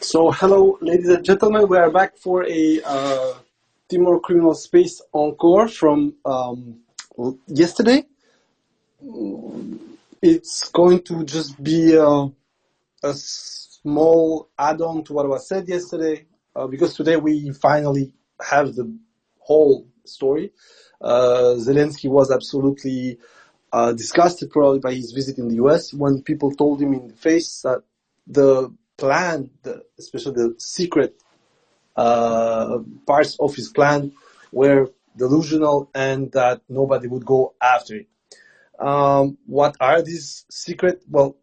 So, hello, ladies and gentlemen. We are back for a Timor Criminal Space encore from yesterday. It's going to just be a small add-on to what was said yesterday, because today we finally have the whole story. Zelensky was absolutely disgusted probably by his visit in the US when people told him in the face that the plan, especially the secret parts of his plan, were delusional and that nobody would go after it. What are these secret? Well,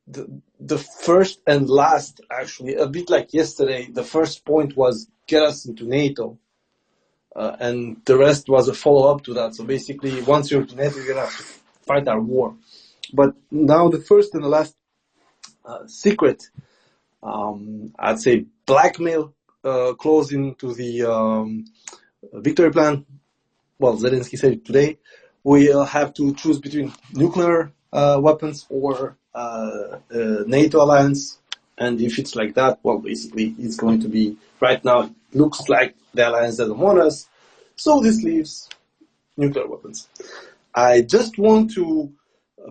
the first and last, actually, a bit like yesterday, the first point was get us into NATO. And the rest was a follow-up to that. So basically, once you're to NATO, you're going to have to fight our war. But now the first and the last secret, I'd say blackmail clause into the victory plan. Well, Zelensky said it today. We'll have to choose between nuclear weapons or NATO alliance. And if it's like that, well, basically, it's going to be, right now, it looks like the alliance doesn't want us. So this leaves nuclear weapons. I just want to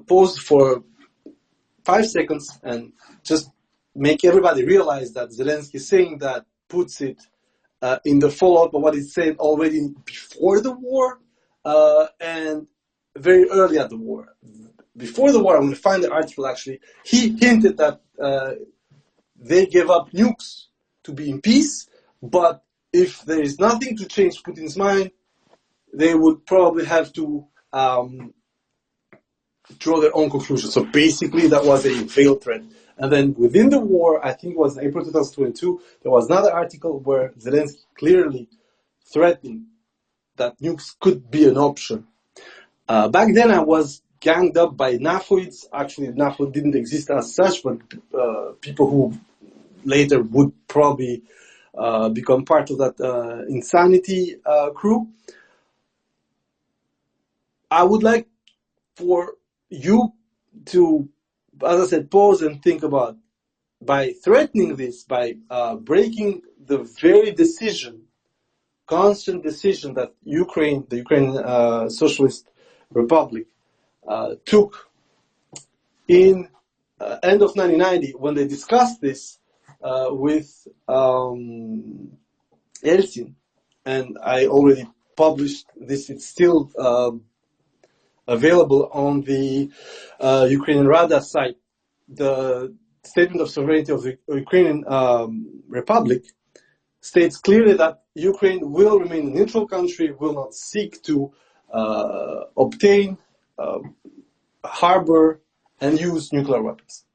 pause for 5 seconds and just make everybody realize that Zelensky saying that puts it in the follow-up of what he said already before the war and very early at the war. Before the war, I'm going to find the article actually, he hinted that they gave up nukes to be in peace, but if there is nothing to change Putin's mind, they would probably have to draw their own conclusions. So basically, that was a veiled threat. And then within the war, I think it was in April 2022, there was another article where Zelensky clearly threatened that nukes could be an option. Back then, I was ganged up by NAFOids. Actually, NAFO didn't exist as such, but people who later would probably become part of that insanity crew. I would like for you to, as I said, pause and think about, by threatening this, by breaking the very constant decision that Ukraine, the Ukrainian Socialist Republic, took in end of 1990 when they discussed this with Elensky, and I already published this. It's still available on the Ukrainian Rada site. The Statement of Sovereignty of the Ukrainian Republic states clearly that Ukraine will remain a neutral country, will not seek to obtain, harbor, and use nuclear weapons.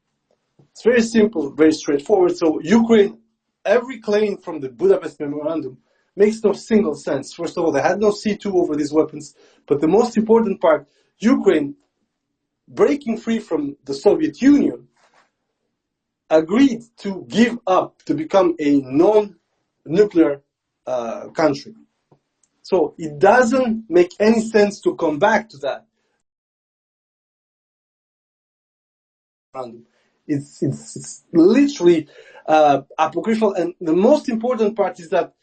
It's very simple, very straightforward. So Ukraine, every claim from the Budapest Memorandum makes no single sense. First of all, they had no C2 over these weapons, but the most important part, Ukraine, breaking free from the Soviet Union, agreed to give up to become a non-nuclear country. So it doesn't make any sense to come back to that. It's literally apocryphal, and the most important part is that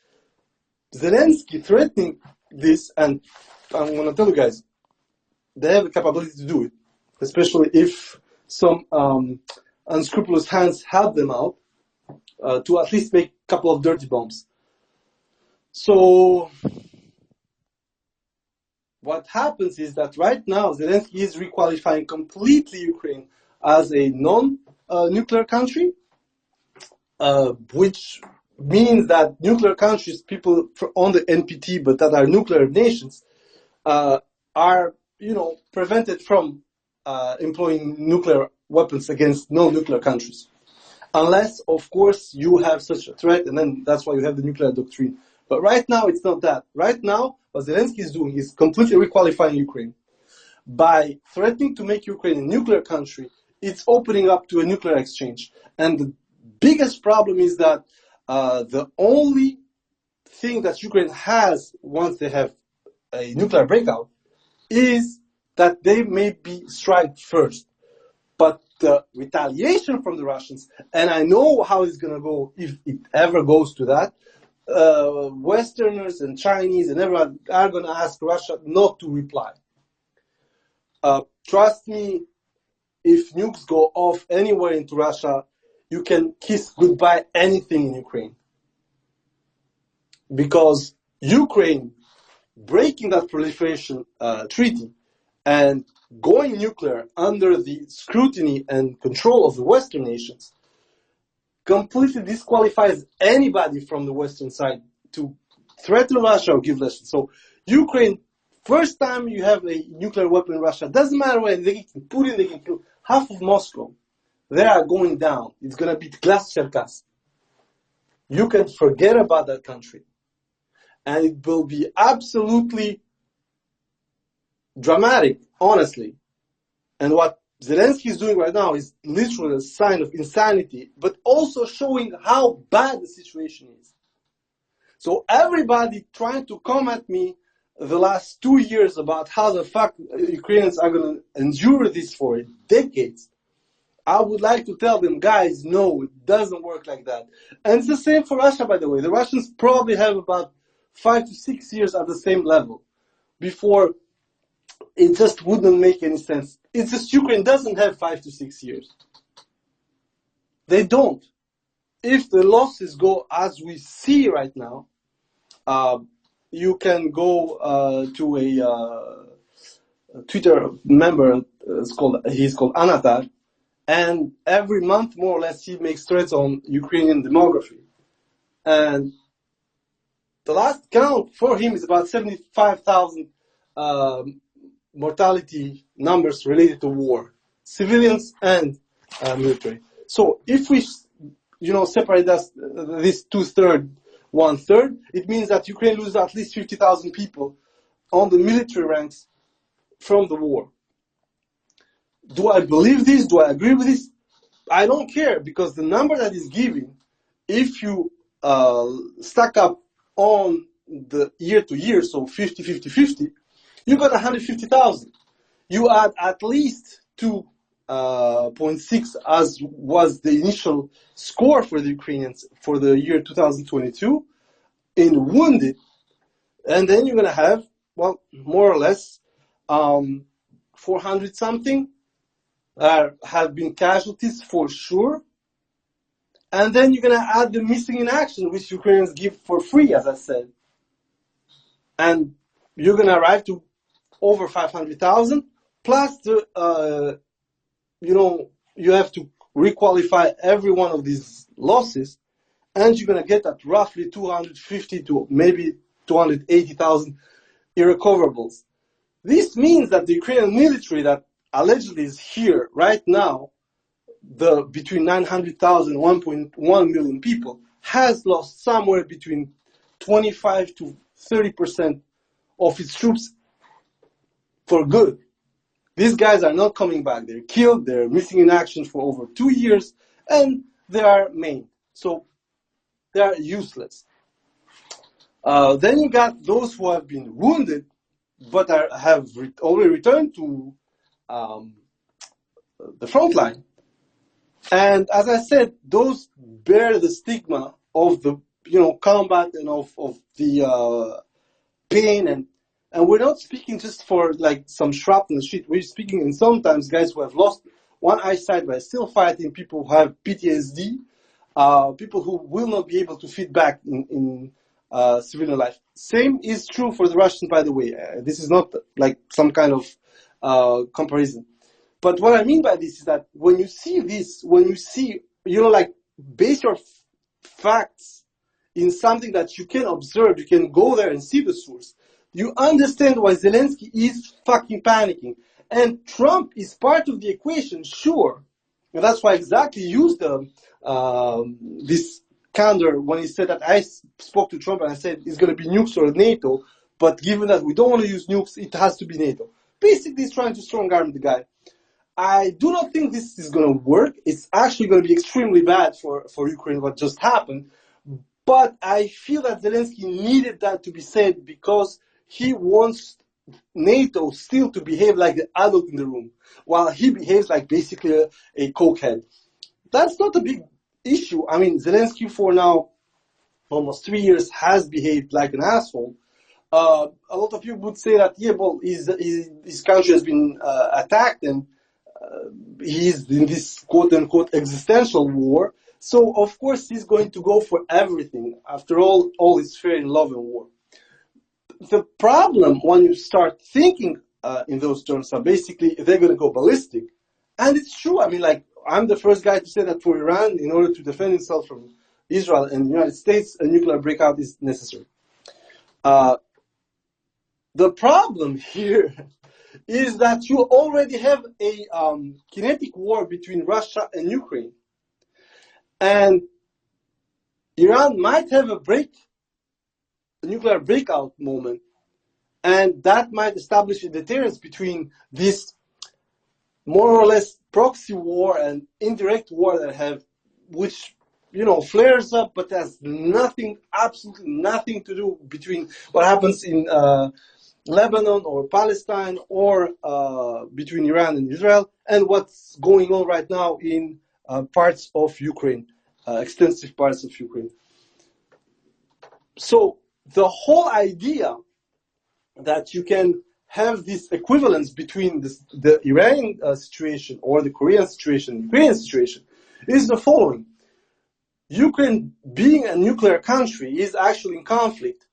Zelensky threatening this, and I'm going to tell you guys, they have the capability to do it, especially if some unscrupulous hands help them out to at least make a couple of dirty bombs. So what happens is that right now Zelensky is requalifying completely Ukraine as a non-nuclear country, which means that nuclear countries, people on the NPT but that are nuclear nations, are prevented from employing nuclear weapons against non-nuclear countries. Unless, of course, you have such a threat, and then that's why you have the nuclear doctrine. But right now, it's not that. Right now, what Zelensky is doing is completely requalifying Ukraine. By threatening to make Ukraine a nuclear country, it's opening up to a nuclear exchange. And the biggest problem is that the only thing that Ukraine has once they have a nuclear breakout is that they may be strike first. But the retaliation from the Russians, and I know how it's going to go if it ever goes to that. Westerners and Chinese and everyone are going to ask Russia not to reply. Trust me, if nukes go off anywhere into Russia, you can kiss goodbye anything in Ukraine. Because Ukraine breaking that proliferation treaty and going nuclear under the scrutiny and control of the Western nations completely disqualifies anybody from the Western side to threaten Russia or give lessons. So Ukraine, first time you have a nuclear weapon in Russia, doesn't matter where they can put it, they can kill half of Moscow. They are going down. It's going to be Glass Cherkas. You can forget about that country. And it will be absolutely dramatic, honestly. And what Zelensky is doing right now is literally a sign of insanity, but also showing how bad the situation is. So everybody trying to come at me the last 2 years about how the fuck Ukrainians are going to endure this for decades, I would like to tell them, guys, no, it doesn't work like that. And it's the same for Russia, by the way. The Russians probably have about 5 to 6 years at the same level before it just wouldn't make any sense. It's just Ukraine doesn't have 5 to 6 years. They don't. If the losses go as we see right now, you can go to a Twitter member, he's called Anatar, and every month, more or less, he makes threads on Ukrainian demography. And the last count for him is about 75,000 mortality numbers related to war, civilians and military. So if we, separate this 2/3, 1/3, it means that Ukraine loses at least 50,000 people on the military ranks from the war. Do I believe this? Do I agree with this? I don't care, because the number that is given, if you stack up on the year to year, so 50, 50, 50, you got 150,000. You add at least 2.6 as was the initial score for the Ukrainians for the year 2022 in wounded, and then you're going to have, well, more or less 400 something have been casualties for sure. And then you're going to add the missing in action, which Ukrainians give for free, as I said. And you're going to arrive to over 500,000, plus the, you have to requalify every one of these losses, and you're going to get at roughly 250 to maybe 280,000 irrecoverables. This means that the Ukrainian military that allegedly is here right now, between 900,000 and 1.1 million people, has lost somewhere between 25 to 30% of its troops for good. These guys are not coming back. They're killed, they're missing in action for over 2 years, and they are maimed. So they are useless. Then you got those who have been wounded, but have already returned to the front line. And as I said, those bear the stigma of the combat and of the pain, and we're not speaking just for like some shrapnel and shit. We're speaking in sometimes guys who have lost one eyesight but still fighting, people who have PTSD, people who will not be able to fit back in civilian life. Same is true for the Russians, by the way. This is not like some kind of comparison. But what I mean by this is that when you see this, base your facts in something that you can observe, you can go there and see the source, you understand why Zelensky is fucking panicking. And Trump is part of the equation, sure. And that's why exactly he used this candor when he said that I spoke to Trump and I said it's going to be nukes or NATO, but given that we don't want to use nukes, it has to be NATO. Basically, he's trying to strong-arm the guy. I do not think this is going to work. It's actually going to be extremely bad for Ukraine, what just happened. But I feel that Zelensky needed that to be said because he wants NATO still to behave like the adult in the room, while he behaves like basically a cokehead. That's not a big issue. I mean, Zelensky for now almost 3 years has behaved like an asshole. A lot of people would say that, yeah, well, his country has been attacked and he's in this quote-unquote existential war. So, of course, he's going to go for everything. After all is fair in love and war. The problem when you start thinking in those terms are basically they're going to go ballistic. And it's true. I mean, like, I'm the first guy to say that for Iran, in order to defend itself from Israel and the United States, a nuclear breakout is necessary. The problem here is that you already have a kinetic war between Russia and Ukraine. And Iran might have a nuclear breakout moment, and that might establish a deterrence between this more or less proxy war and indirect war that have, which, you know, flares up, but has nothing, absolutely nothing to do between what happens in Lebanon or Palestine or between Iran and Israel and what's going on right now in parts of Ukraine, extensive parts of Ukraine. So the whole idea that you can have this equivalence between the Iranian situation or the Korean situation, Ukrainian situation, is the following. Ukraine, being a nuclear country, is actually in conflict.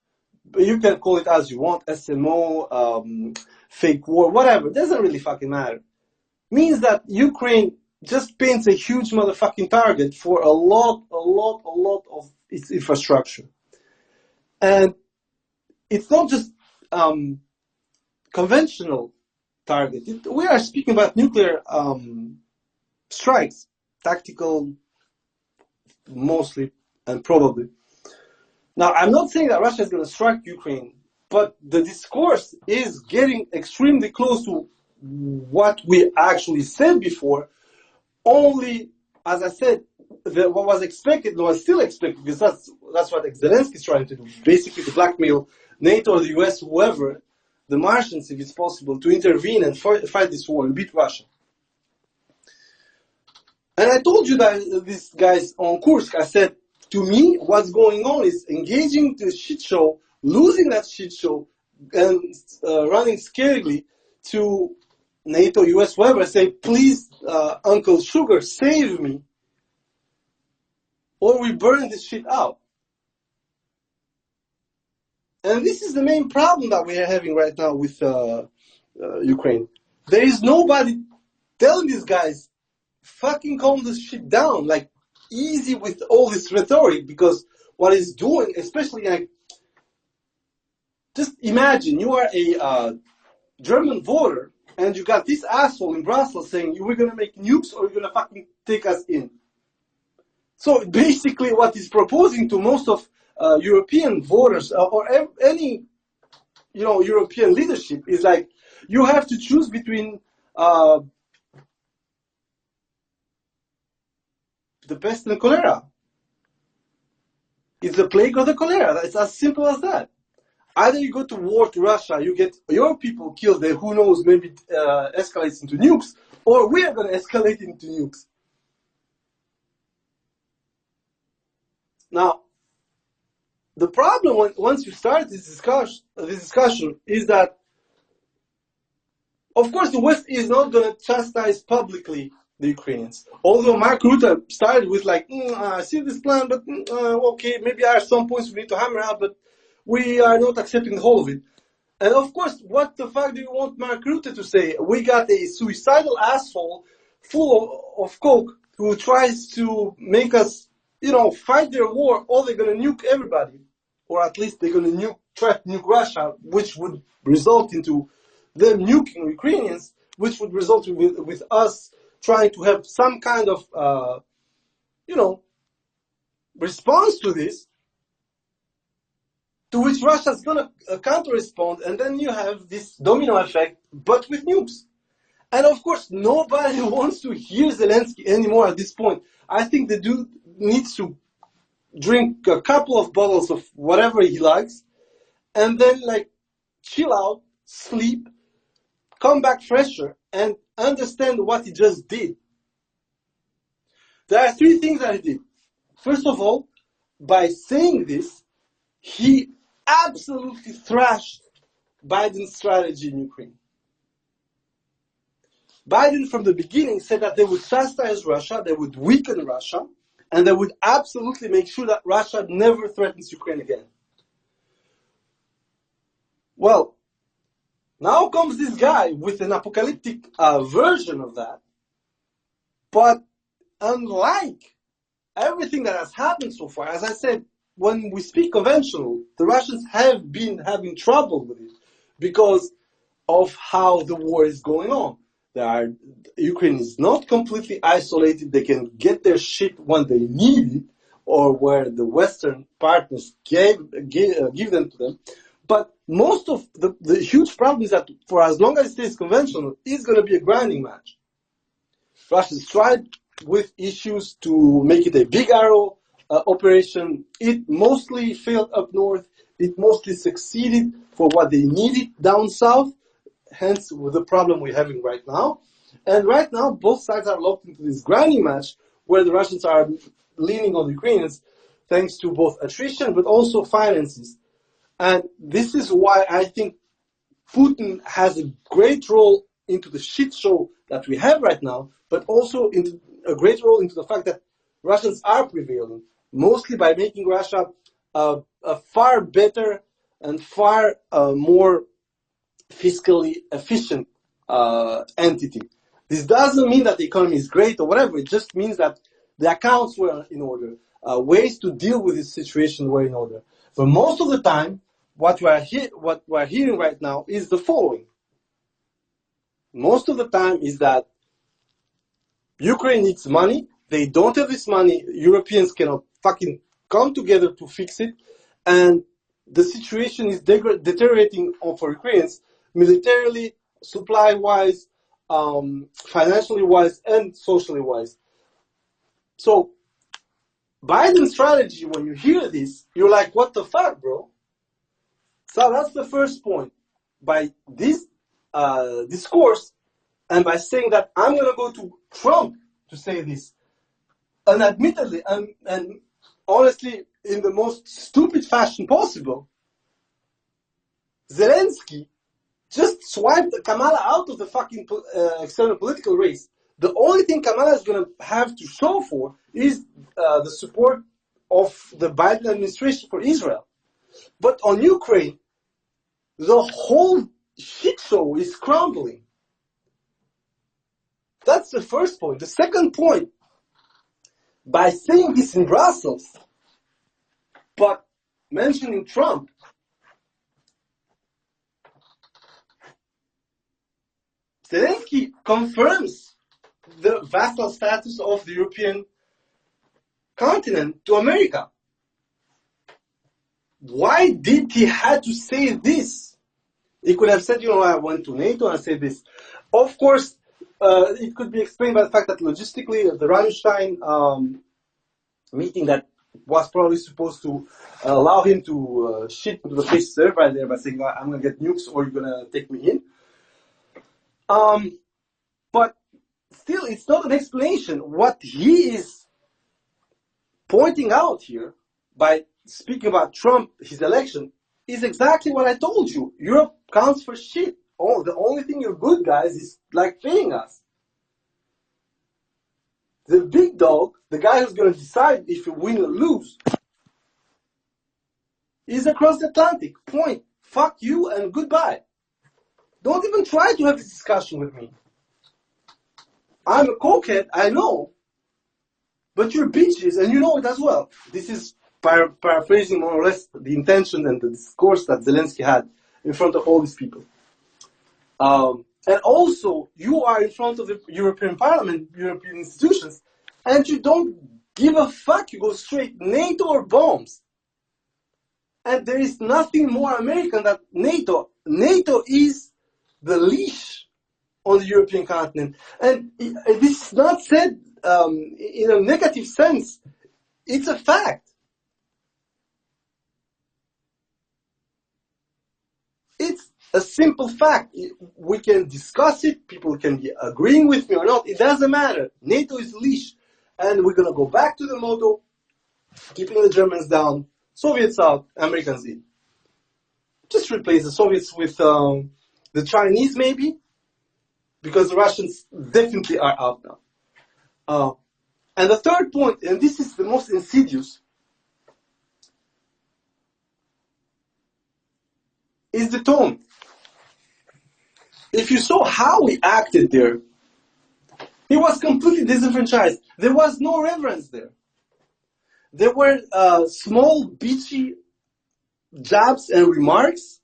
You can call it as you want, SMO, fake war, whatever. It doesn't really fucking matter. Means that Ukraine just paints a huge motherfucking target for a lot of its infrastructure. And it's not just conventional target. We are speaking about nuclear strikes, tactical mostly and probably. Now, I'm not saying that Russia is going to strike Ukraine, but the discourse is getting extremely close to what we actually said before. Only, as I said, what was expected was still expected, because that's what Zelensky is trying to do, basically to blackmail NATO or the US, whoever, the Martians, if it's possible, to intervene and fight this war and beat Russia. And I told you that these guys on Kursk, I said, to me, what's going on is engaging the shit show, losing that shit show, and running scarily to NATO, US, whoever, say, please, Uncle Sugar, save me, or we burn this shit out. And this is the main problem that we are having right now with Ukraine. There is nobody telling these guys, fucking calm this shit down, like, easy with all this rhetoric, because what it's doing, especially, like, just imagine you are a German voter and you got this asshole in Brussels saying, we're going to make nukes or you're going to fucking take us in. So basically what he's proposing to most of European voters or any, you know, European leadership is like, you have to choose between the pest and the cholera. It's the plague or the cholera. It's as simple as that. Either you go to war to Russia, you get your people killed, then who knows, maybe escalates into nukes, or we are going to escalate into nukes. Now, the problem once you start this discussion is that, of course, the West is not going to chastise publicly the Ukrainians. Although Mark Rutte started with like, I see this plan, but okay, maybe there are some points we need to hammer out, but we are not accepting the whole of it. And of course, what the fuck do you want Mark Rutte to say? We got a suicidal asshole full of coke who tries to make us, you know, fight their war, or they're going to nuke everybody. Or at least they're going to try to nuke Russia, which would result into them nuking Ukrainians, which would result with us trying to have some kind of, you know, response to this, to which Russia's going to counter-respond, and then you have this domino effect, but with nukes. And of course, nobody wants to hear Zelensky anymore at this point. I think the dude needs to drink a couple of bottles of whatever he likes, and then, like, chill out sleep, come back fresher, and understand what he just did. There are three things that he did. First of all, by saying this, he absolutely thrashed Biden's strategy in Ukraine. Biden, from the beginning, said that they would chastise Russia, they would weaken Russia, and they would absolutely make sure that Russia never threatens Ukraine again. Well, now comes this guy with an apocalyptic version of that, but unlike everything that has happened so far, as I said, when we speak conventional, the Russians have been having trouble with it because of how the war is going on. Ukraine is not completely isolated. They can get their shit when they need it, or where the Western partners give them to them. But most of the huge problem is that for as long as it stays conventional, it's going to be a grinding match. Russians tried with issues to make it a big arrow operation. It mostly failed up north. It mostly succeeded for what they needed down south, hence the problem we're having right now. And right now, both sides are locked into this grinding match where the Russians are leaning on the Ukrainians thanks to both attrition but also finances. And this is why I think Putin has a great role into the shit show that we have right now, but also into a great role into the fact that Russians are prevailing, mostly by making Russia a far better and far more fiscally efficient entity. This doesn't mean that the economy is great or whatever. It just means that the accounts were in order. Ways to deal with this situation were in order. For most of the time, what we're hearing right now is the following. Most of the time is that Ukraine needs money. They don't have this money. Europeans cannot fucking come together to fix it. And the situation is deteriorating for Ukrainians militarily, supply-wise, financially wise, and socially wise. So Biden's strategy, when you hear this, you're like, what the fuck, bro? So that's the first point. By this discourse, and by saying that I'm going to go to Trump to say this, and admittedly, and honestly, in the most stupid fashion possible, Zelensky just swiped Kamala out of the fucking external political race. The only thing Kamala is going to have to show for is the support of the Biden administration for Israel. But on Ukraine, the whole shit show is crumbling. That's the first point. The second point, by saying this in Brussels, but mentioning Trump, Zelensky confirms the vassal status of the European continent to America. Why did he have to say this? He could have said, I went to NATO and I said this. Of course, it could be explained by the fact that logistically, the Rammstein meeting that was probably supposed to allow him to shit into the face of everybody there by saying, I'm going to get nukes or you're going to take me in. But still, it's not an explanation. What he is pointing out here by speaking about Trump, his election, is exactly what I told you. Europe counts for shit. Oh, the only thing you're good, guys, is like paying us. The big dog, the guy who's going to decide if you win or lose, is across the Atlantic. Point. Fuck you and goodbye. Don't even try to have this discussion with me. I'm a cokehead, I know. But you're bitches, and you know it as well. This is paraphrasing more or less the intention and the discourse that Zelensky had in front of all these people. And also, you are in front of the European Parliament, European institutions, and you don't give a fuck. You go straight NATO or bombs. And there is nothing more American than NATO. NATO is the leash on the European continent. And this is not said in a negative sense. It's a fact. It's a simple fact. We can discuss it. People can be agreeing with me or not. It doesn't matter. NATO is leash. And we're going to go back to the motto, keeping the Germans down, Soviets out, Americans in. Just replace the Soviets with the Chinese maybe, because the Russians definitely are out now. And the third point, and this is the most insidious, is the tone. If you saw how he acted there, he was completely disenfranchised. There was no reverence there. There were small, bitchy jabs and remarks,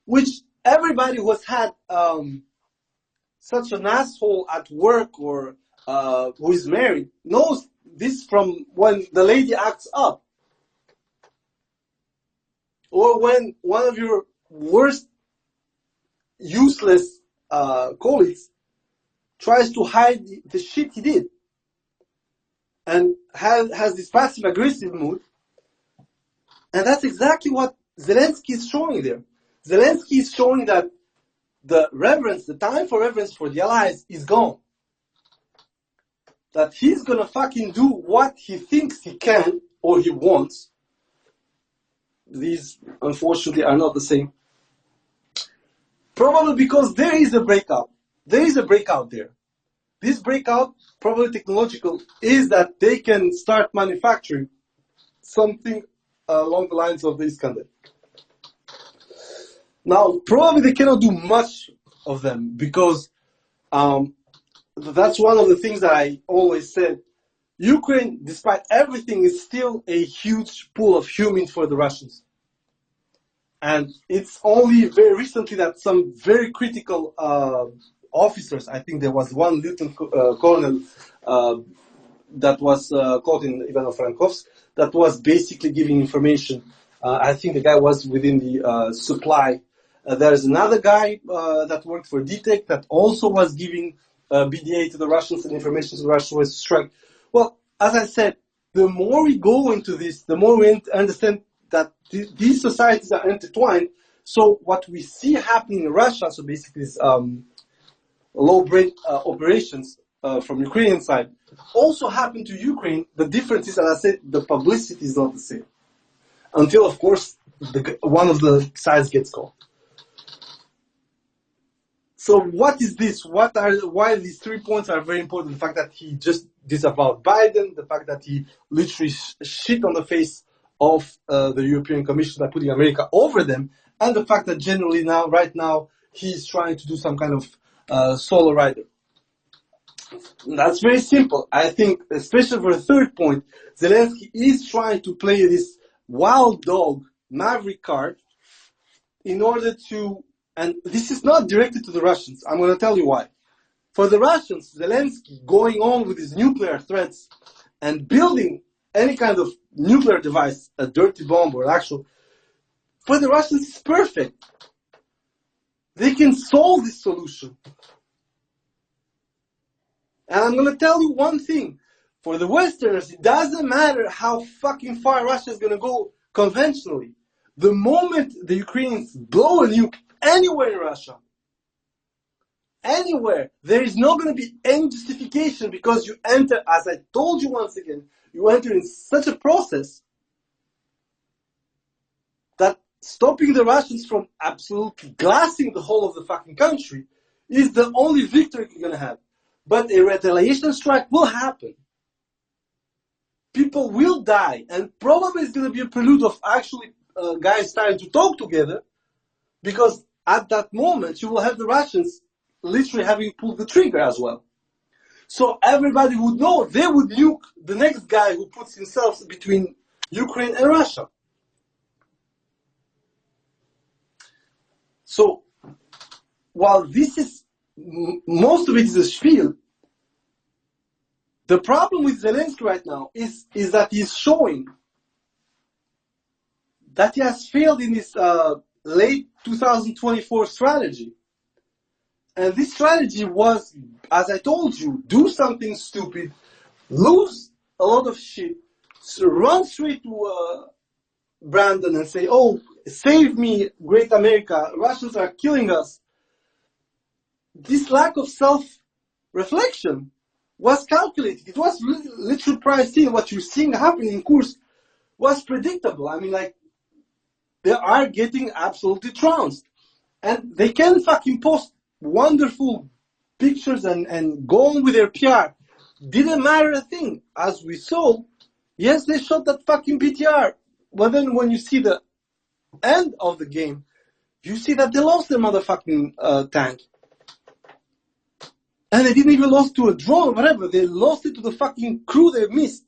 which everybody who has had such an asshole at work or who is married knows this from when the lady acts up. Or when one of your worst useless colleagues tries to hide the shit he did and has this passive-aggressive mood. And that's exactly what Zelensky is showing there. Zelensky is showing that the reverence, the time for reverence for the Allies is gone. That he's gonna fucking do what he thinks he can or he wants. These, unfortunately, are not the same. Probably because there is a breakout. There is a breakout there. This breakout, probably technological, is that they can start manufacturing something along the lines of the Iskander. Now, probably they cannot do much of them because that's one of the things that I always said. Ukraine, despite everything, is still a huge pool of humans for the Russians. And it's only very recently that some very critical officers, I think there was one lieutenant colonel that was caught in Ivano-Frankovsk, that was basically giving information. I think the guy was within the supply. There's another guy that worked for DTEK that also was giving BDA to the Russians and information to the Russians was strike. Well, as I said, the more we go into this, the more we understand that these societies are intertwined. So what we see happening in Russia, so basically these low-grade operations from Ukrainian side, also happen to Ukraine. The difference is, as I said, the publicity is not the same. Until, of course, one of the sides gets caught. So what is this? Why these 3 points are very important? The fact that he just disavowed Biden, the fact that he literally shit on the face of the European Commission by putting America over them, and the fact that generally now, right now, he's trying to do some kind of solo rider. That's very simple. I think, especially for the third point, Zelensky is trying to play this wild dog, maverick card in order to, and this is not directed to the Russians. I'm going to tell you why. For the Russians, Zelensky going on with his nuclear threats and building any kind of nuclear device, a dirty bomb or actual, for the Russians it's perfect. They can solve this solution. And I'm going to tell you one thing. For the Westerners, it doesn't matter how fucking far Russia is going to go conventionally. The moment the Ukrainians blow a nuke anywhere in Russia, anywhere, there is not going to be any justification because you enter, as I told you once again, you enter in such a process that stopping the Russians from absolutely glassing the whole of the fucking country is the only victory you're going to have. But a retaliation strike will happen. People will die, and probably it's going to be a prelude of actually guys starting to talk together, because at that moment you will have the Russians literally having pulled the trigger as well. So everybody would know they would nuke the next guy who puts himself between Ukraine and Russia. So while this is, most of it is a spiel, the problem with Zelensky right now is that he's showing that he has failed in his late 2024 strategy. And this strategy was, as I told you, do something stupid, lose a lot of shit, so run straight to Brandon and say, oh, save me, great America, Russians are killing us. This lack of self-reflection was calculated. It was literally priced in. What you're seeing happening in Kursk was predictable. I mean, like, they are getting absolutely trounced. And they can fucking post wonderful pictures and go on with their PR. Didn't matter a thing. As we saw, yes, they shot that fucking BTR. But then when you see the end of the game, you see that they lost their motherfucking tank. And they didn't even lose to a drone or whatever. They lost it to the fucking crew they missed.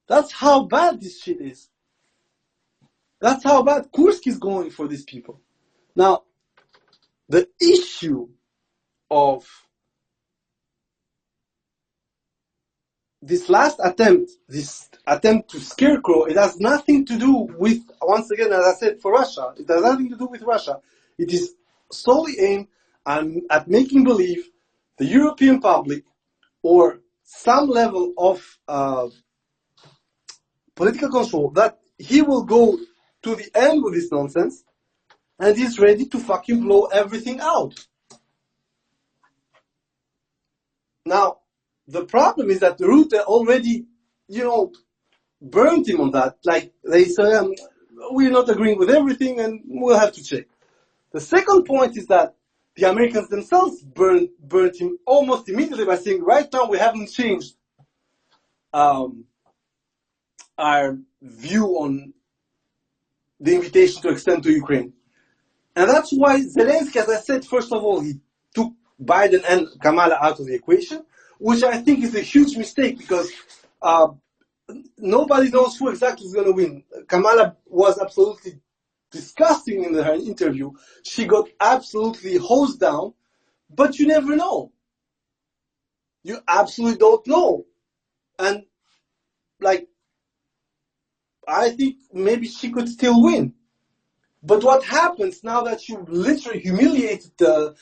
That's how bad this shit is. That's how bad Kursk is going for these people. Now, the issue of this last attempt, to scarecrow, it has nothing to do with, once again, as I said, for Russia. It has nothing to do with Russia. It is solely aimed at making believe the European public or some level of political control that he will go to the end with this nonsense and he's ready to fucking blow everything out. Now, the problem is that Rutte already, burned him on that. Like, they say, we're not agreeing with everything and we'll have to check. The second point is that the Americans themselves burned him almost immediately by saying, right now we haven't changed our view on the invitation to extend to Ukraine. And that's why Zelensky, as I said, first of all, he took Biden and Kamala out of the equation, which I think is a huge mistake because nobody knows who exactly is going to win. Kamala was absolutely disgusting in her interview. She got absolutely hosed down, but you never know. You absolutely don't know. And, I think maybe she could still win. But what happens now that you literally humiliated the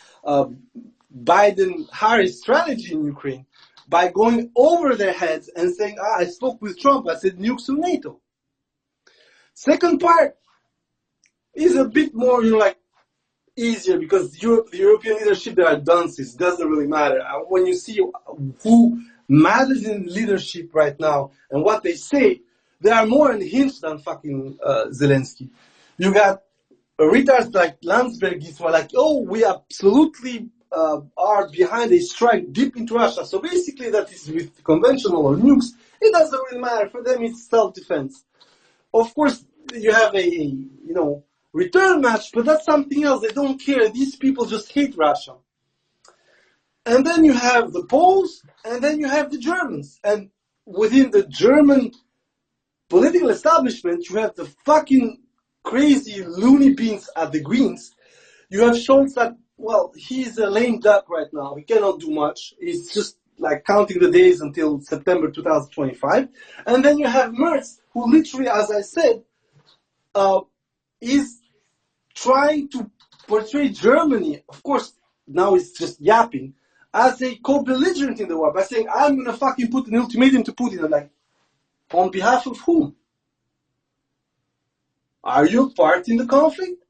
Biden-Harris strategy in Ukraine by going over their heads and saying, I spoke with Trump, I said nukes to NATO. Second part is a bit more, easier because the European leadership, they are dunces. It doesn't really matter. When you see who matters in leadership right now and what they say, they are more unhinged than fucking Zelensky. You got retards like Landsbergis who are like, we absolutely are behind a strike deep into Russia. So basically that is with conventional or nukes. It doesn't really matter. For them it's self-defense. Of course, you have a return match, but that's something else. They don't care. These people just hate Russia. And then you have the Poles, and then you have the Germans. And within the German political establishment, you have the fucking crazy loony beans at the Greens. You have Scholz that, he's a lame duck right now. He cannot do much. He's just counting the days until September 2025. And then you have Merz, who literally, as I said, is trying to portray Germany, of course, now it's just yapping, as a co-belligerent in the war by saying, I'm going to fucking put an ultimatum to Putin. I'm like, on behalf of whom? Are you a part in the conflict?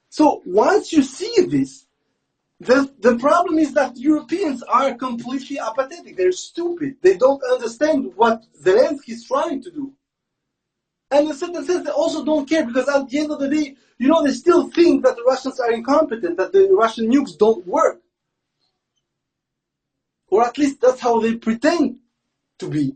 So once you see this, the problem is that Europeans are completely apathetic. They're stupid. They don't understand what Zelensky is trying to do. And in a certain sense, they also don't care because at the end of the day, they still think that the Russians are incompetent, that the Russian nukes don't work. Or at least that's how they pretend to be.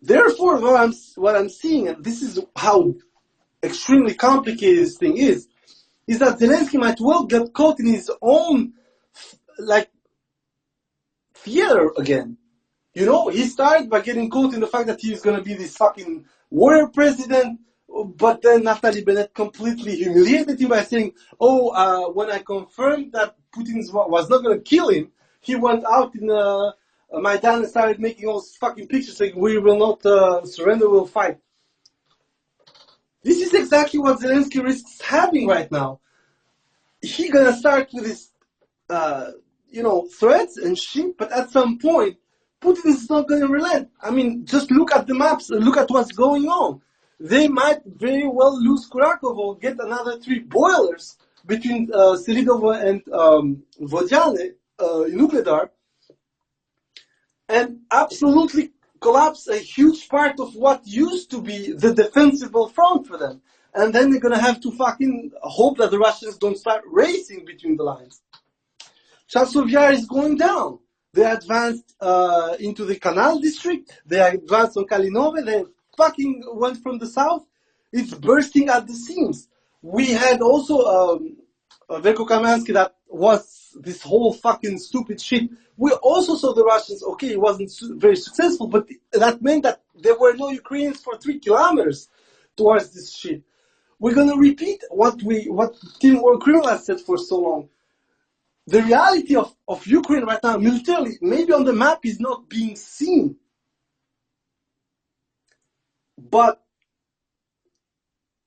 Therefore, what I'm seeing, and this is how extremely complicated this thing is that Zelensky might well get caught in his own, theater again. He started by getting caught in the fact that he's going to be this fucking warrior president, but then Naftali Bennett completely humiliated him by saying, when I confirmed that Putin was not going to kill him, he went out in Maidan and started making all these fucking pictures saying, we will not surrender, we'll fight. This is exactly what Zelensky risks having right now. He's gonna start with his, threats and shit, but at some point, Putin is not going to relent. I mean, just look at the maps, look at what's going on. They might very well lose Krakow or get another 3 boilers between Selidovo and Vodyane, Nuclear, and absolutely collapse a huge part of what used to be the defensible front for them. And then they're going to have to fucking hope that the Russians don't start racing between the lines. Chasov Yar is going down. They advanced into the Canal district. They advanced on Kalinove. They fucking went from the south. It's bursting at the seams. We had also Verko Kamansky that was this whole fucking stupid shit. We also saw the Russians, okay, it wasn't very successful, but that meant that there were no Ukrainians for 3 kilometers towards this shit. We're going to repeat what Team War Criminal has said for so long. The reality of Ukraine right now, militarily, maybe on the map is not being seen. But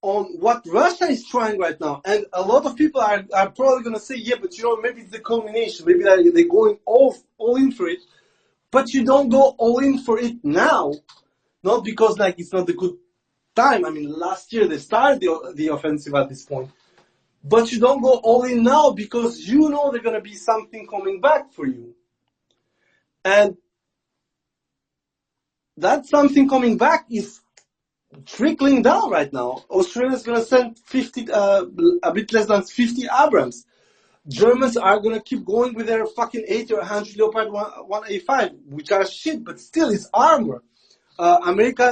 on what Russia is trying right now, and a lot of people are probably going to say, yeah, but maybe it's the culmination, maybe they're going all in for it, but you don't go all in for it now, not because it's not the good time. I mean, last year they started the offensive at this point, but you don't go all in now because you know there's going to be something coming back for you. And that something coming back is trickling down right now. Australia is going to send a bit less than 50 Abrams. Germans are going to keep going with their fucking 80 or 100 Leopard 1A5, which are shit, but still it's armor. America,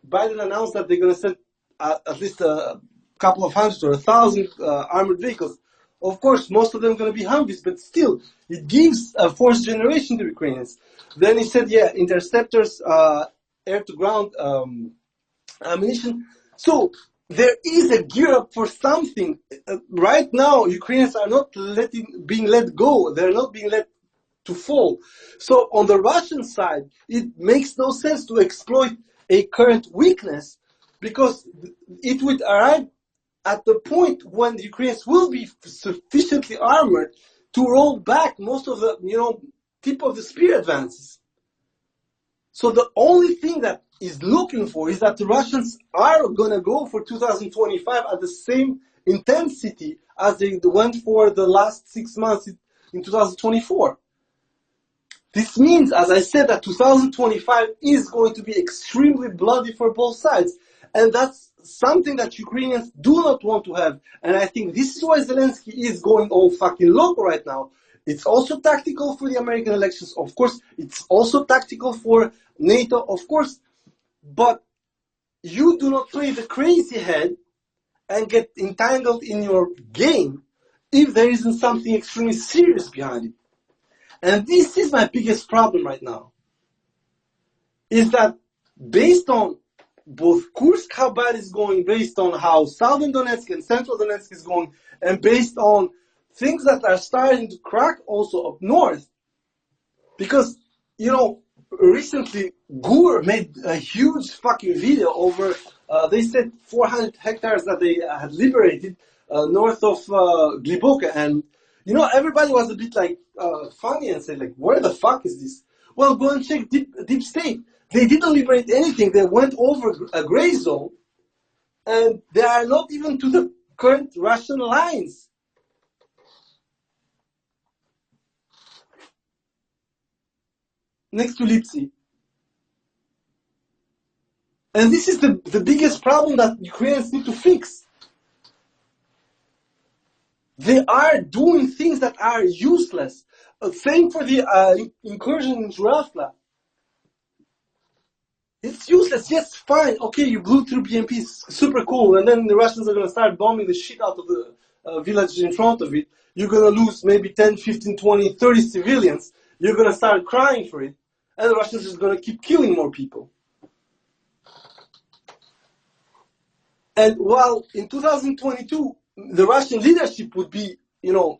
Biden announced that they're going to send at least a couple of hundred or 1,000 armored vehicles. Of course, most of them are going to be Humvees, but still, it gives a fourth generation to Ukrainians. Then he said, yeah, interceptors, air-to-ground ammunition. So there is a gear up for something. Right now, Ukrainians are not being let go. They're not being let to fall. So on the Russian side, it makes no sense to exploit a current weakness because it would arrive at the point when the Ukrainians will be sufficiently armored to roll back most of the, tip of the spear advances. So the only thing that is looking for is that the Russians are going to go for 2025 at the same intensity as they went for the last 6 months in 2024. This means, as I said, that 2025 is going to be extremely bloody for both sides. And that's something that Ukrainians do not want to have. And I think this is why Zelensky is going all fucking loco right now. It's also tactical for the American elections, of course. It's also tactical for NATO, of course. But you do not play the crazy head and get entangled in your game if there isn't something extremely serious behind it. And this is my biggest problem right now. Is that based on both Kursk, how bad it's going, based on how southern Donetsk and central Donetsk is going, and based on things that are starting to crack also up north. Because, recently Gur made a huge fucking video over, they said 400 hectares that they had liberated north of Gliboka. And, everybody was a bit funny and said, where the fuck is this? Well, go and check Deep State. They didn't liberate anything. They went over a gray zone, and they are not even to the current Russian lines. Next to Lipsy. And this is the biggest problem that Ukrainians need to fix. They are doing things that are useless. Same for the incursion into Rafla. It's useless. Yes, fine. Okay, you blew through BMP. Super cool. And then the Russians are going to start bombing the shit out of the village in front of it. You're going to lose maybe 10, 15, 20, 30 civilians. You're going to start crying for it. And the Russians are just going to keep killing more people. And while in 2022, the Russian leadership would be,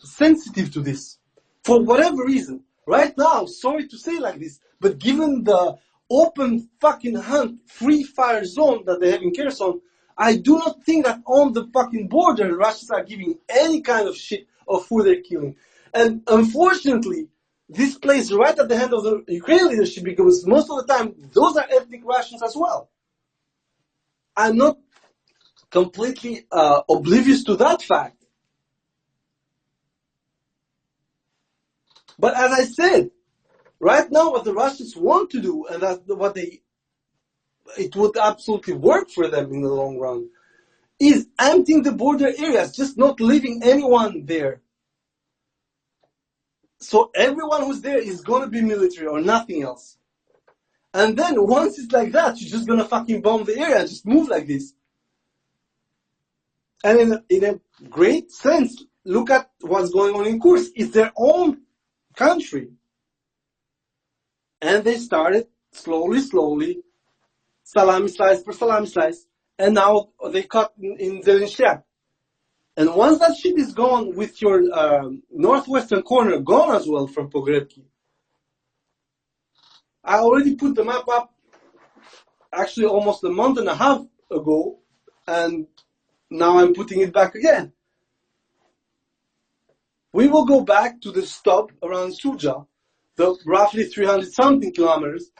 sensitive to this, for whatever reason. Right now, sorry to say like this, but given the open fucking hunt, free fire zone that they have in Kherson, I do not think that on the fucking border, the Russians are giving any kind of shit of who they're killing. And unfortunately, this plays right at the hand of the Ukrainian leadership, because most of the time, those are ethnic Russians as well. I'm not completely oblivious to that fact. But as I said, right now what the Russians want to do, and that's it would absolutely work for them in the long run, is emptying the border areas, just not leaving anyone there. So everyone who's there is going to be military or nothing else. And then once it's like that, you're just going to fucking bomb the area and just move like this. And in a great sense, look at what's going on in Kursk. It's their own country. And they started slowly, salami slice per salami slice. And now they cut in Zelensky. And once that shit is gone, with your northwestern corner gone as well from Pogrebki, I already put the map up actually almost a month and a half ago, and now I'm putting it back again. We will go back to the stop around Suja, the roughly 300 something kilometers,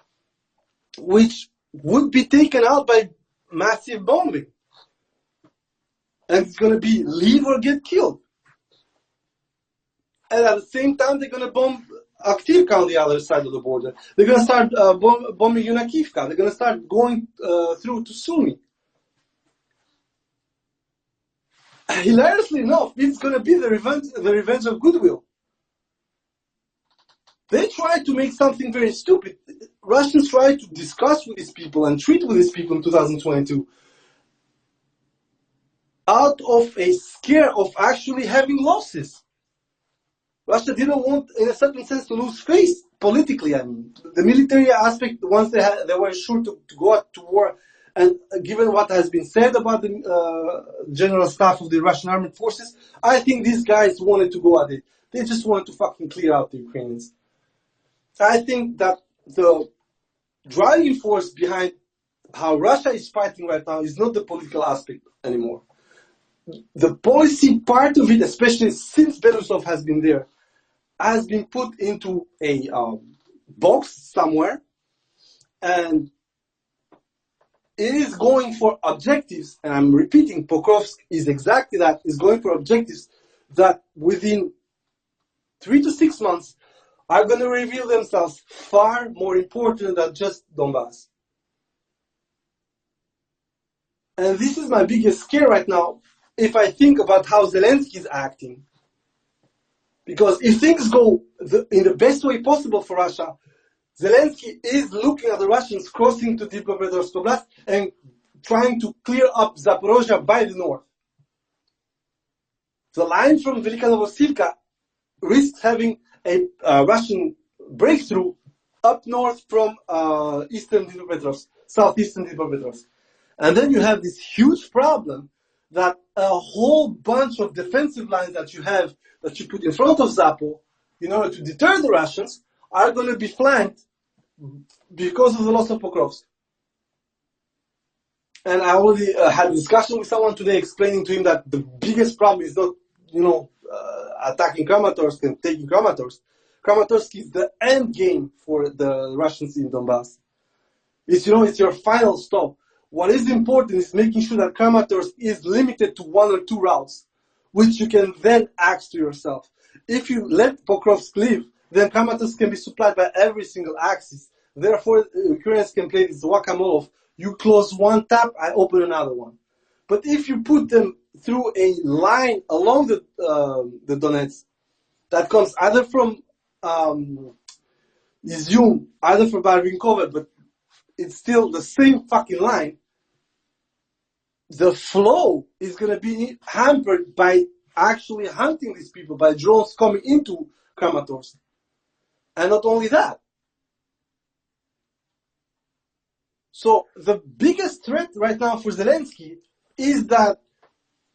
which would be taken out by massive bombing. And it's going to be leave or get killed. And at the same time, they're going to bomb Aktivka on the other side of the border. They're going to start bombing Yunakivka. They're going to start going through to Sumy. Hilariously enough, it's going to be the revenge of goodwill. They tried to make something very stupid. Russians tried to discuss with these people and treat with these people in 2022 out of a scare of actually having losses. Russia didn't want, in a certain sense, to lose face politically. I mean, the military aspect, once they were sure to go out to war, and given what has been said about the general staff of the Russian armed forces, I think these guys wanted to go at it. They just wanted to fucking clear out the Ukrainians. I think that the driving force behind how Russia is fighting right now is not the political aspect anymore. The policy part of it, especially since Belousov has been there, has been put into a box somewhere, and it is going for objectives, and I'm repeating, Pokrovsk is exactly that, is going for objectives that within 3 to 6 months are going to reveal themselves far more important than just Donbass. And this is my biggest scare right now, if I think about how Zelensky is acting. Because if things go in the best way possible for Russia, Zelensky is looking at the Russians crossing to Dnipropetrovsk Oblast and trying to clear up Zaporozhye by the north. The line from Velika Novosilka risks having a Russian breakthrough up north from eastern Dnipropetrovsk, southeastern Dnipropetrovsk. And then you have this huge problem that a whole bunch of defensive lines that you put in front of Zapo in order to deter the Russians are going to be flanked because of the loss of Pokrovsk. And I already had a discussion with someone today explaining to him that the biggest problem is not, attacking Kramatorsk and taking Kramatorsk. Kramatorsk is the end game for the Russians in Donbass. It's your final stop. What is important is making sure that Kramatorsk is limited to 1 or 2 routes, which you can then axe to yourself. If you let Pokrovsk live, then Kramatorsk can be supplied by every single axis. Therefore, Ukrainians can play this whack-a-mole of you close one tap, I open another one. But if you put them through a line along the Donetsk that comes either from Izium, either from Barvinkova, but it's still the same fucking line, the flow is going to be hampered by actually hunting these people, by drones coming into Kramatorsk. And not only that. So the biggest threat right now for Zelensky is that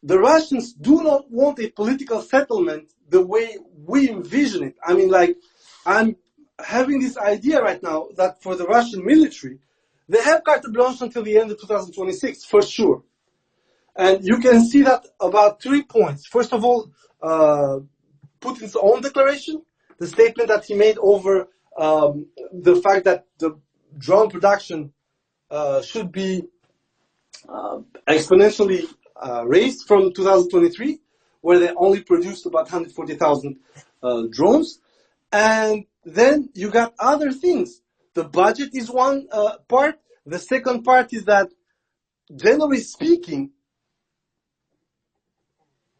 the Russians do not want a political settlement the way we envision it. I mean, I'm having this idea right now that for the Russian military, they have carte blanche until the end of 2026, for sure. And you can see that about 3 points. First of all, Putin's own declaration the statement that he made over the fact that the drone production should be exponentially raised from 2023, where they only produced about 140,000 drones. And then you got other things. The budget is one part. The second part is that, generally speaking,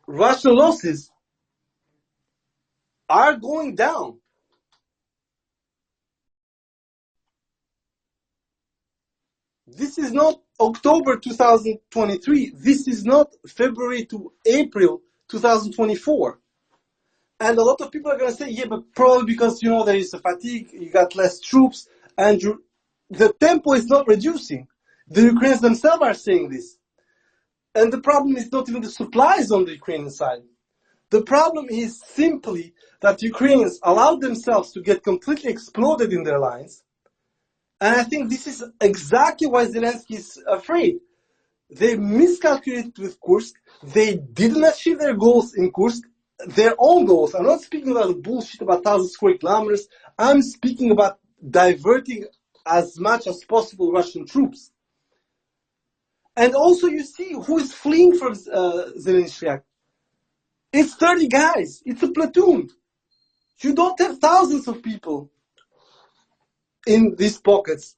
Russian losses are going down. This is not October 2023. This is not February to April 2024. And a lot of people are going to say, yeah, but probably because, there is a fatigue, you got less troops, and the tempo is not reducing. The Ukrainians themselves are saying this. And the problem is not even the supplies on the Ukrainian side. The problem is simply that Ukrainians allowed themselves to get completely exploded in their lines. And I think this is exactly why Zelensky is afraid. They miscalculated with Kursk. They didn't achieve their goals in Kursk, their own goals. I'm not speaking about the bullshit about 1,000 square kilometers. I'm speaking about diverting as much as possible Russian troops. And also you see who is fleeing from Zelensky. It's 30 guys. It's a platoon. You don't have thousands of people in these pockets.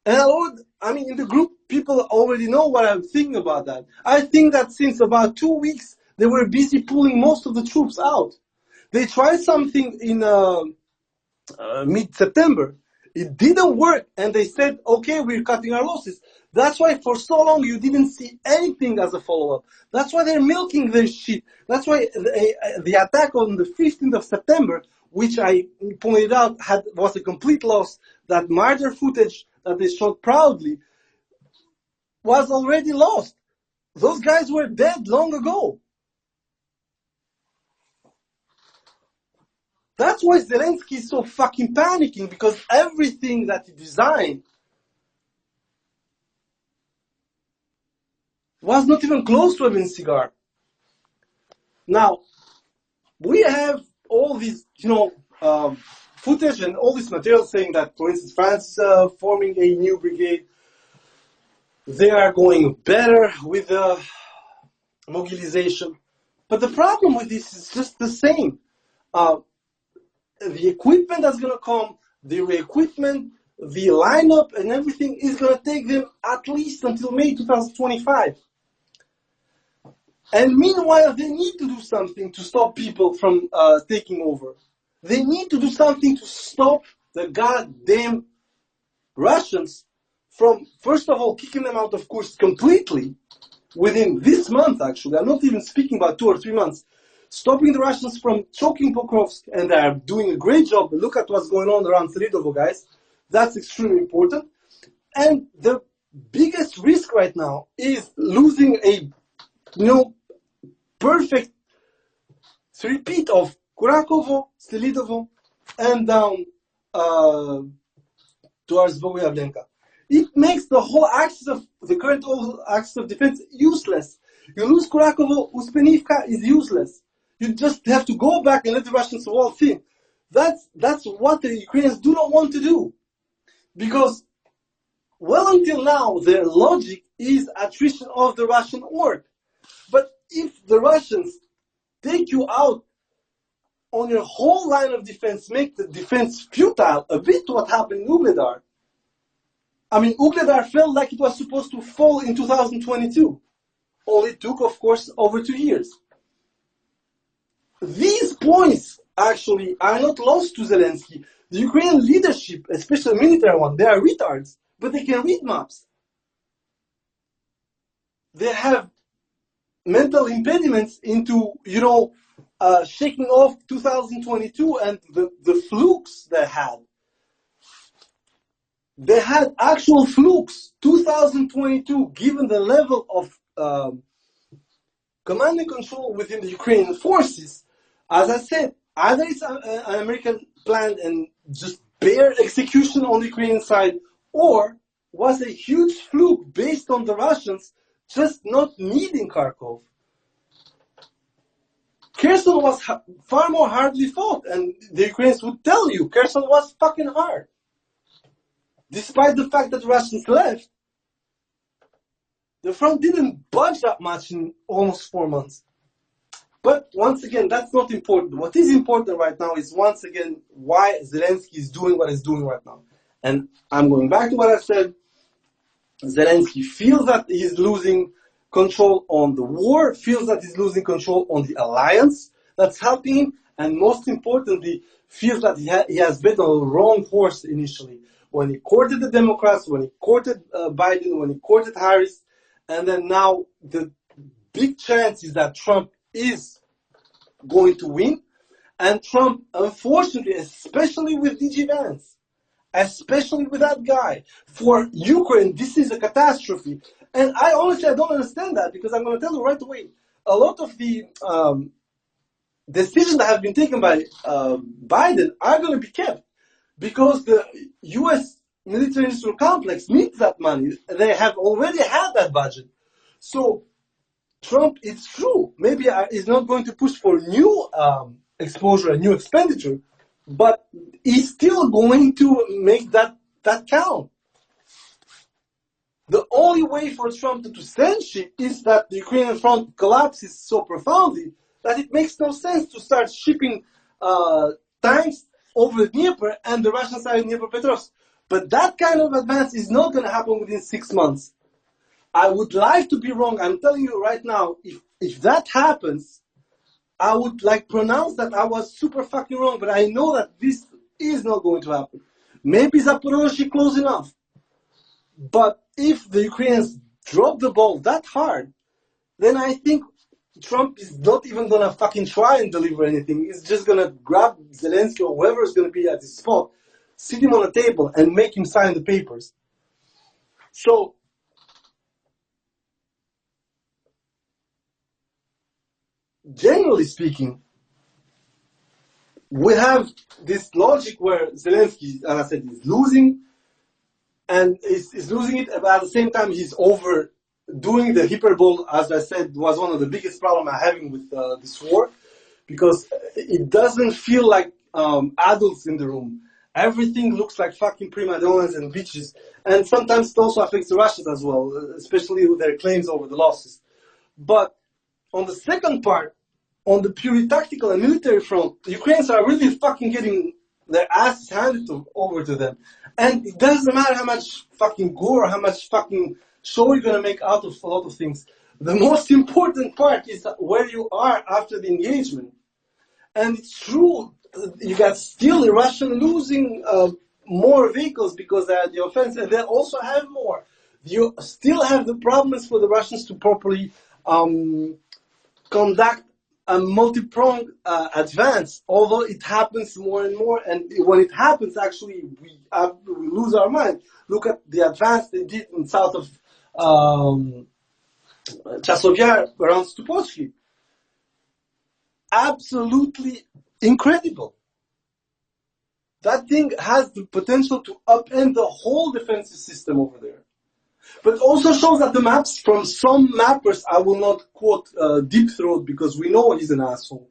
And in the group, people already know what I'm thinking about that. I think that since about 2 weeks, they were busy pulling most of the troops out. They tried something in mid-September. It didn't work, and they said, okay, we're cutting our losses. That's why for so long you didn't see anything as a follow-up. That's why they're milking their shit. That's why the attack on the 15th of September, which I pointed out was a complete loss, that murder footage that they showed proudly, was already lost. Those guys were dead long ago. That's why Zelensky is so fucking panicking, because everything that he designed was not even close to a cigar. Now, we have all these, footage and all this material saying that, for instance, France is forming a new brigade. They are going better with the mobilization. But the problem with this is just the same. The equipment that's going to come, the re-equipment, the lineup and everything is going to take them at least until May 2025. And meanwhile, they need to do something to stop people from taking over. They need to do something to stop the goddamn Russians from, first of all, kicking them out of Kursk completely within this month, actually. I'm not even speaking about 2 or 3 months. Stopping the Russians from choking Pokrovsk, and they are doing a great job. Look at what's going on around Selidovo, guys. That's extremely important. And the biggest risk right now is losing a, perfect repeat of Kurakovo, Selidovo, and down towards Bogoyavlenka. It makes the whole axis of the current axis of defense useless. You lose Kurakovo, Uspenivka is useless. You just have to go back and let the Russians wall thin. That's what the Ukrainians do not want to do. Because, well, until now, their logic is attrition of the Russian work. But if the Russians take you out on your whole line of defense, make the defense futile, a bit what happened in Ugledar. Ugledar felt like it was supposed to fall in 2022. All it took, of course, over 2 years. These points, actually, are not lost to Zelensky. The Ukrainian leadership, especially military one, they are retards, but they can read maps. They have mental impediments into, shaking off 2022 and the flukes they had. They had actual flukes. 2022, given the level of command and control within the Ukrainian forces, as I said, either it's an American plan and just bare execution on the Ukrainian side, or was a huge fluke based on the Russians just not needing Kharkov. Kherson was far more hardly fought, and the Ukrainians would tell you Kherson was fucking hard. Despite the fact that the Russians left, the front didn't budge that much in almost 4 months. But once again, that's not important. What is important right now is, once again, why Zelensky is doing what he's doing right now. And I'm going back to what I said. Zelensky feels that he's losing control on the war, feels that he's losing control on the alliance that's helping him, and most importantly, feels that he has bet on the wrong horse initially. When he courted the Democrats, when he courted Biden, when he courted Harris, and then now the big chance is that Trump is going to win. And Trump, unfortunately, especially with DG Vance, especially with that guy, for Ukraine, this is a catastrophe. And I don't understand that, because I'm going to tell you right away, a lot of the decisions that have been taken by Biden are going to be kept, because the U.S. military industrial complex needs that money. They have already had that budget. So Trump, it's true, maybe is not going to push for new exposure and new expenditure, but he's still going to make that count. The only way for Trump to send shit is that the Ukrainian front collapses so profoundly that it makes no sense to start shipping tanks over Dnieper and the Russian side of Dnipropetrovsk. But that kind of advance is not going to happen within 6 months. I would like to be wrong. I'm telling you right now, if that happens, I would pronounce that I was super fucking wrong, but I know that this is not going to happen. Maybe Zaporozhye close enough. But if the Ukrainians drop the ball that hard, then I think Trump is not even going to fucking try and deliver anything. He's just going to grab Zelensky or whoever is going to be at his spot, sit him on a table, and make him sign the papers. So, generally speaking, we have this logic where Zelensky, as I said, is losing, and is losing it, but at the same time he's overdoing the hyperbole, as I said, was one of the biggest problems I'm having with this war, because it doesn't feel like adults in the room. Everything looks like fucking prima donnas and bitches, and sometimes it also affects the Russians as well, especially with their claims over the losses. But on the second part, on the purely tactical and military front, the Ukrainians are really fucking getting their asses handed over to them. And it doesn't matter how much fucking gore, how much fucking show you're going to make out of a lot of things. The most important part is where you are after the engagement. And it's true, you got still the Russian losing more vehicles because they are the offense, and they also have more. You still have the problems for the Russians to properly conduct a multi-pronged advance, although it happens more and more, and when it happens, actually, we lose our mind. Look at the advance they did in south of Chasov Yar around Stupovsky. Absolutely incredible. That thing has the potential to upend the whole defensive system over there. But also shows that the maps from some mappers, I will not quote Deep Throat because we know he's an asshole,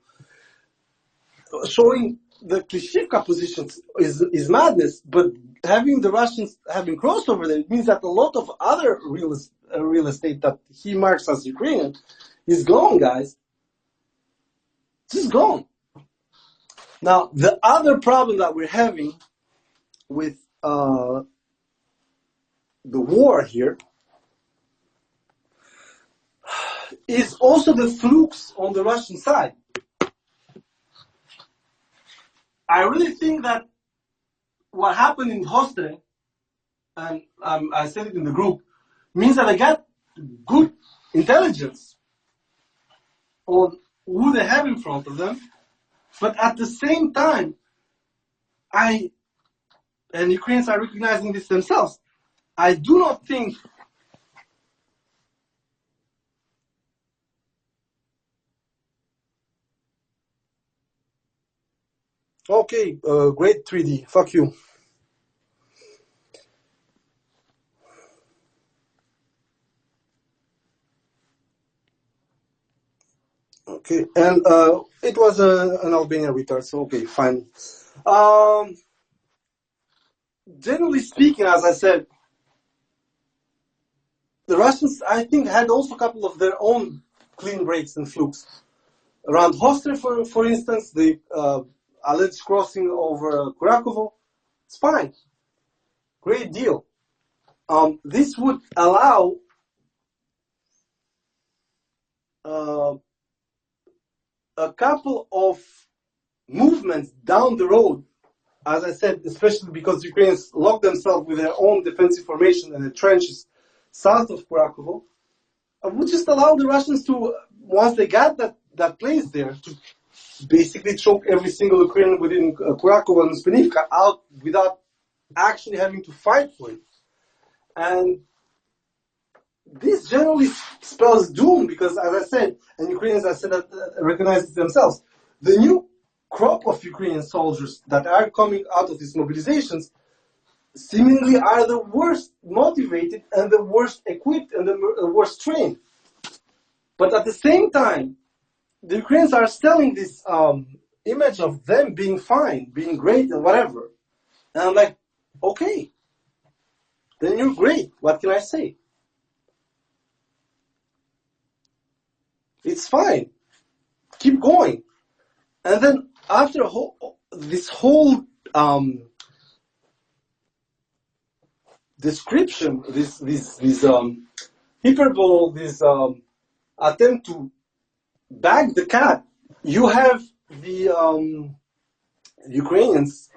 showing the Klishivka positions is madness, but having the Russians having crossed over there, it means that a lot of other real estate that he marks as Ukrainian is gone, guys. Just gone. Now, the other problem that we're having with the war here is also the flukes on the Russian side. I really think that what happened in Hostre, and I said it in the group, means that I got good intelligence on who they have in front of them, but at the same time, and Ukrainians are recognizing this themselves, I do not think okay, great 3D, fuck you. Okay, and it was an Albanian retard, so okay, fine. Generally speaking, as I said, the Russians, I think, had also a couple of their own clean breaks and flukes. Around Hostre, for instance, the alleged crossing over Kurakovo, it's fine. Great deal. This would allow a couple of movements down the road, as I said, especially because Ukrainians locked themselves with their own defensive formation and the trenches south of Kurakovo, would just allow the Russians to, once they got that place there, to basically choke every single Ukrainian within Kurakovo and Spenivka out without actually having to fight for it. And this generally spells doom because, as I said, and Ukrainians, I said, recognize it themselves, the new crop of Ukrainian soldiers that are coming out of these mobilizations seemingly are the worst motivated and the worst equipped and the worst trained. But at the same time, the Ukrainians are selling this image of them being fine, being great and whatever. And I'm like, okay, then you're great. What can I say? It's fine. Keep going. And then after this whole description, this hyperbole, this attempt to bag the cat, you have the Ukrainians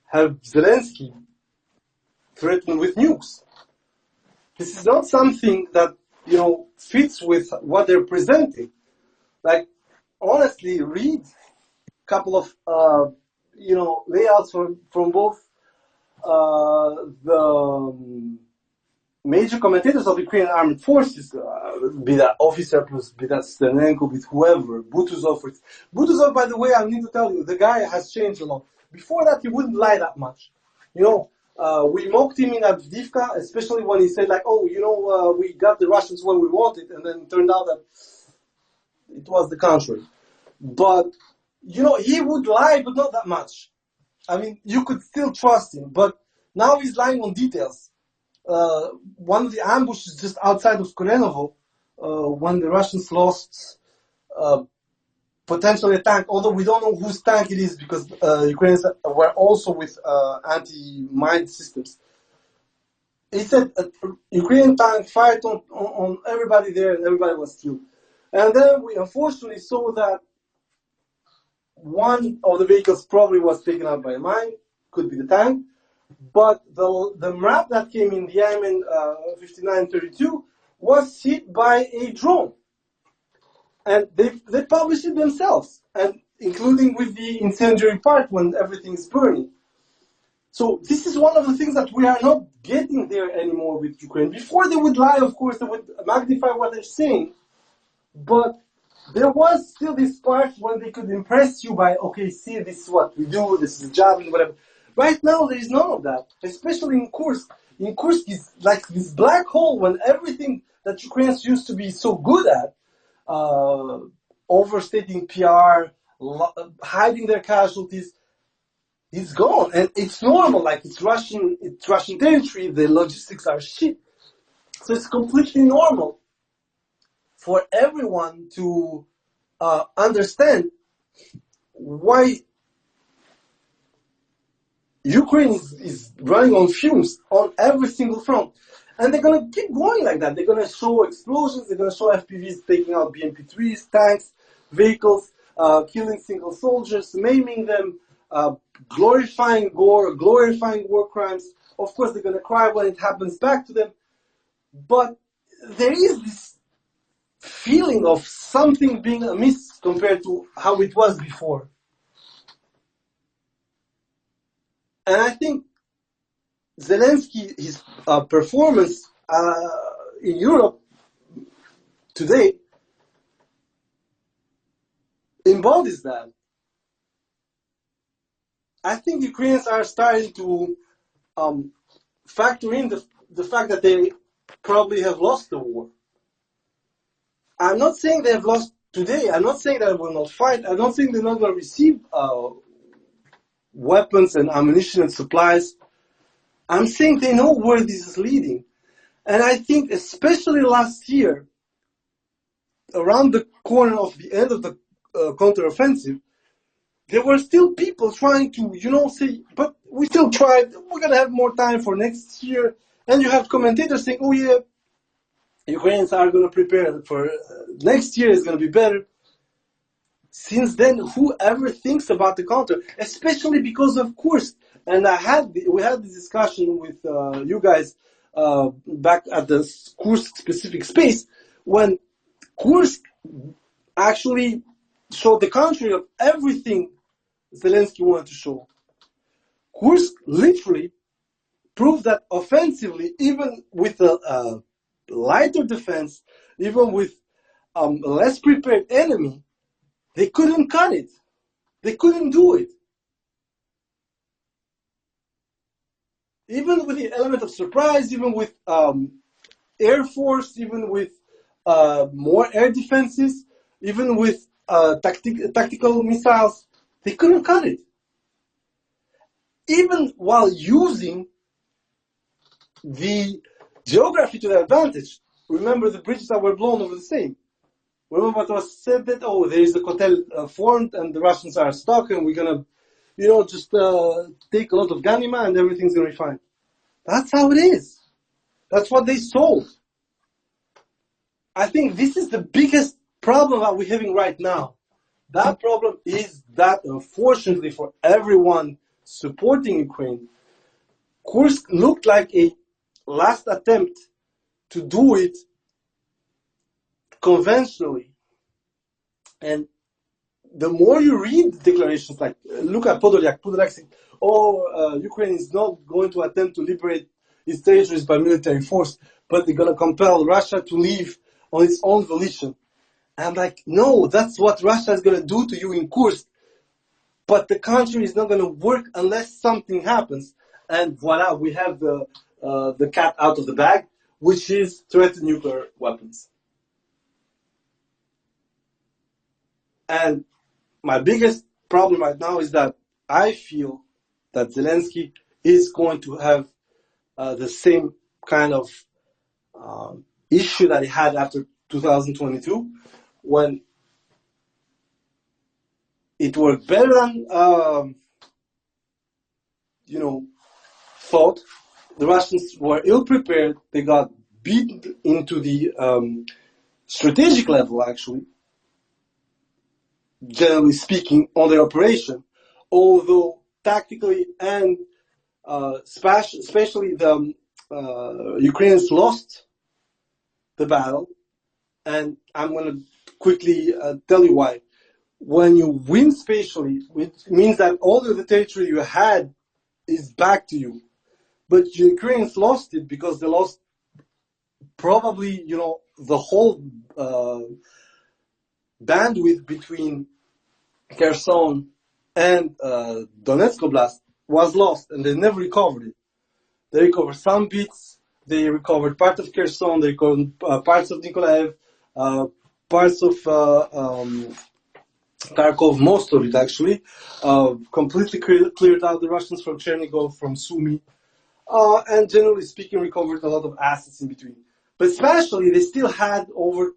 have Zelensky threatened with nukes. This is not something that, fits with what they're presenting. Like, honestly, read a couple of, layouts from both the major commentators of Ukrainian armed forces, be that officer, be that Sternenko, be whoever, Butuzov. Butuzov, by the way, I need to tell you, the guy has changed a lot. Before that, he wouldn't lie that much. We mocked him in Avdiivka, especially when he said, like, we got the Russians when we wanted, and then it turned out that it was the contrary. But, he would lie, but not that much. I mean, you could still trust him, but now he's lying on details. One of the ambushes just outside of Korenovo, when the Russians lost potentially a tank, although we don't know whose tank it is because Ukrainians were also with anti-mine systems. He said a Ukrainian tank fired on everybody there and everybody was killed. And then we unfortunately saw that one of the vehicles probably was taken out by a mine, could be the tank, but the map that came in the Yemen 5932 was hit by a drone. And they published it themselves, and including with the incendiary part when everything's burning. So this is one of the things that we are not getting there anymore with Ukraine. Before they would lie, of course, they would magnify what they're saying, but there was still this part when they could impress you by, okay, see, this is what we do, this is javelin, whatever. Right now, there is none of that, especially in Kursk. In Kursk is like this black hole when everything that Ukrainians used to be so good at, overstating PR, hiding their casualties, it's gone. And it's normal, like it's Russian territory, the logistics are shit. So it's completely normal for everyone to understand why Ukraine is running on fumes on every single front. And they're going to keep going like that. They're going to show explosions, they're going to show FPVs taking out BMP-3s, tanks, vehicles, killing single soldiers, maiming them, glorifying gore, glorifying war crimes. Of course, they're going to cry when it happens back to them. But there is this feeling of something being amiss compared to how it was before. And I think Zelensky, his performance in Europe today embodies that. I think Ukrainians are starting to factor in the fact that they probably have lost the war. I'm not saying they have lost today, I'm not saying that they will not fight. I don't think they're not going to receive weapons and ammunition and supplies. I'm saying they know where this is leading. And I think especially last year, around the corner of the end of the counteroffensive, there were still people trying to, say, but we still tried, we're going to have more time for next year. And you have commentators saying, oh yeah, Ukrainians are going to prepare for next year, is going to be better. Since then, whoever thinks about the counter, especially because of Kursk, and we had this discussion with you guys back at the Kursk specific space, when Kursk actually showed the contrary of everything Zelensky wanted to show. Kursk literally proved that offensively, even with a lighter defense, even with a less prepared enemy, they couldn't cut it. They couldn't do it. Even with the element of surprise, even with Air Force, even with more air defenses, even with tactical missiles, they couldn't cut it. Even while using the geography to their advantage. Remember the bridges that were blown over the Seine. Remember what was said that, there is a cartel formed and the Russians are stuck and we're going to, just take a lot of Ganima and everything's going to be fine. That's how it is. That's what they sold. I think this is the biggest problem that we're having right now. That problem is that, unfortunately for everyone supporting Ukraine, Kursk looked like a last attempt to do it conventionally. And the more you read declarations, like look at Podolyak saying, Ukraine is not going to attempt to liberate its territories by military force, but they're going to compel Russia to leave on its own volition. And I'm like, no, that's what Russia is going to do to you in Kursk. But the country is not going to work unless something happens. And voila, we have the cat out of the bag, which is threatened nuclear weapons. And my biggest problem right now is that I feel that Zelensky is going to have the same kind of issue that he had after 2022, when it worked better than thought. The Russians were ill prepared. They got beaten into the strategic level, actually, generally speaking, on their operation. Although tactically and especially the Ukrainians lost the battle. And I'm going to quickly tell you why. When you win spatially, it means that all of the territory you had is back to you. But the Ukrainians lost it because they lost probably, the whole bandwidth between Kherson and Donetsk Oblast was lost, and they never recovered it. They recovered some bits, they recovered part of Kherson, they recovered parts of Nikolaev, parts of Kharkov, most of it actually, completely cleared out the Russians from Chernigov, from Sumy, and generally speaking recovered a lot of assets in between. But especially they still had over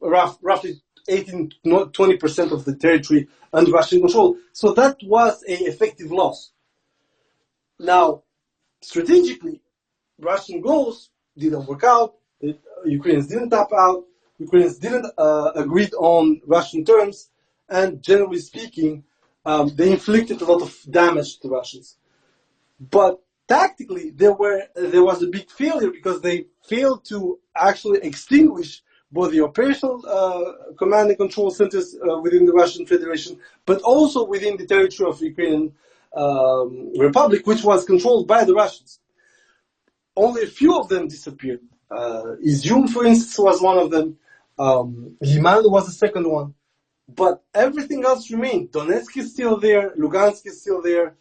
roughly 18-20% of the territory under Russian control. So that was an effective loss. Now, strategically, Russian goals didn't work out. Ukrainians didn't tap out. Ukrainians didn't agree on Russian terms. And generally speaking, they inflicted a lot of damage to the Russians. But tactically, there was a big failure because they failed to actually extinguish both the operational command and control centers within the Russian Federation, but also within the territory of the Ukrainian Republic, which was controlled by the Russians. Only a few of them disappeared. Izium, for instance, was one of them. Liman was the second one. But everything else remained. Donetsk is still there. Lugansk is still there.